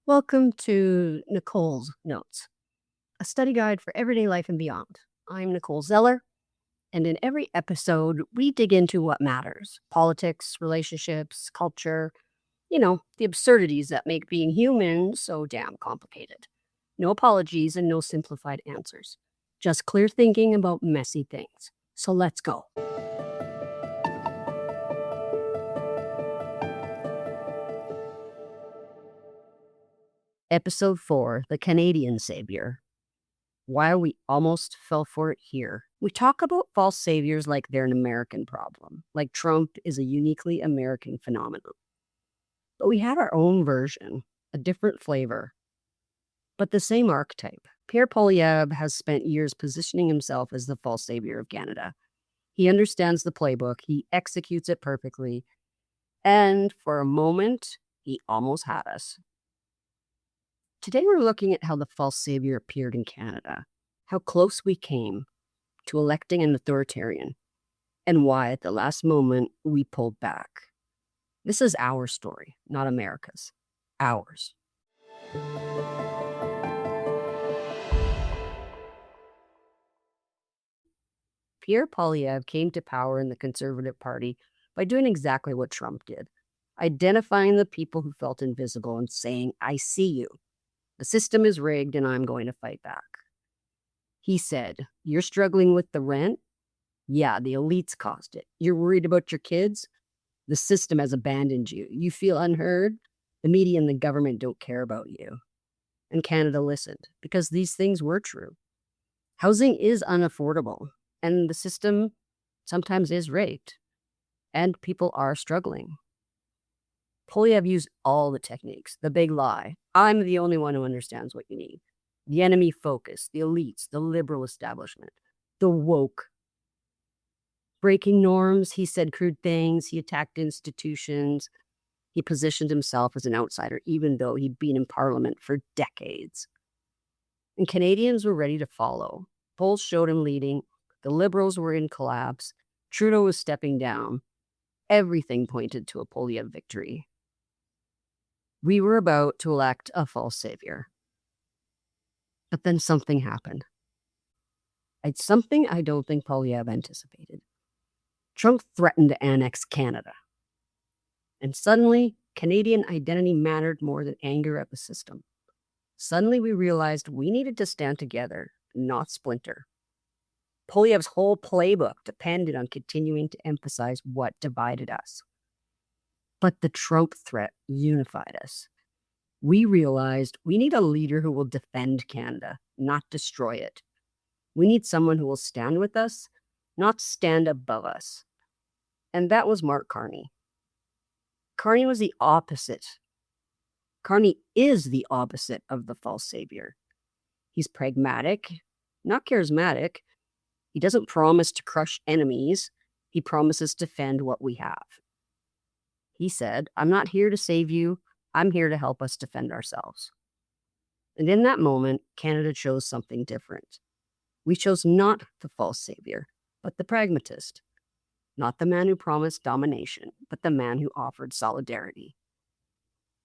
Welcome to Nicole's Notes, a study guide for everyday life and beyond. I'm Nicole Zeller, and in every episode, we dig into what matters: politics, relationships, culture, the absurdities that make being human so damn complicated. No apologies and no simplified answers, just clear thinking about messy things. So let's go. Episode 4, The Canadian Saviour. Why we almost fell for it here. We talk about false saviors like they're an American problem, like Trump is a uniquely American phenomenon. But we had our own version, a different flavor, but the same archetype. Pierre Oillievre has spent years positioning himself as the false savior of Canada. He understands the playbook, he executes it perfectly, and for a moment, he almost had us. Today, we're looking at how the false savior appeared in Canada, how close we came to electing an authoritarian, and why at the last moment we pulled back. This is our story, not America's. Ours. Pierre Oillievre came to power in the Conservative Party by doing exactly what Trump did, identifying the people who felt invisible and saying, "I see you. The system is rigged and I'm going to fight back." He said, "You're struggling with the rent? Yeah, the elites caused it. You're worried about your kids? The system has abandoned you. You feel unheard? The media and the government don't care about you." And Canada listened because these things were true. Housing is unaffordable and the system sometimes is rigged and people are struggling. Poilievre used all the techniques, the big lie. I'm the only one who understands what you need. The enemy focus, the elites, the liberal establishment, the woke. Breaking norms, he said crude things, he attacked institutions. He positioned himself as an outsider, even though he'd been in Parliament for decades. And Canadians were ready to follow. Polls showed him leading. The Liberals were in collapse. Trudeau was stepping down. Everything pointed to a Poilievre victory. We were about to elect a false savior. But then something happened. It's something I don't think Poilievre anticipated. Trump threatened to annex Canada. And suddenly, Canadian identity mattered more than anger at the system. Suddenly, we realized we needed to stand together, not splinter. Poilievre's whole playbook depended on continuing to emphasize what divided us. But the Trump threat unified us. We realized we need a leader who will defend Canada, not destroy it. We need someone who will stand with us, not stand above us. And that was Mark Carney. Carney was the opposite. Carney is the opposite of the false savior. He's pragmatic, not charismatic. He doesn't promise to crush enemies. He promises to defend what we have. He said, "I'm not here to save you. I'm here to help us defend ourselves." And in that moment, Canada chose something different. We chose not the false savior, but the pragmatist. Not the man who promised domination, but the man who offered solidarity.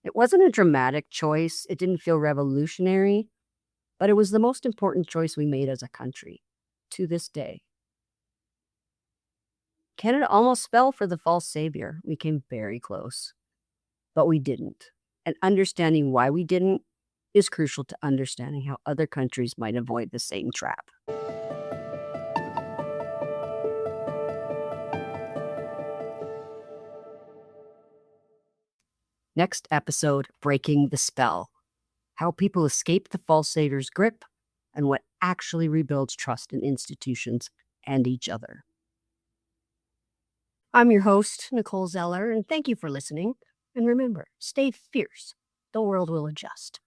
It wasn't a dramatic choice. It didn't feel revolutionary, but it was the most important choice we made as a country to this day. Canada almost fell for the false savior. We came very close, but we didn't. And understanding why we didn't is crucial to understanding how other countries might avoid the same trap. Next episode, Breaking the Spell: how people escape the false savior's grip and what actually rebuilds trust in institutions and each other. I'm your host, Nicole Zeller, and thank you for listening. And remember, stay fierce. The world will adjust.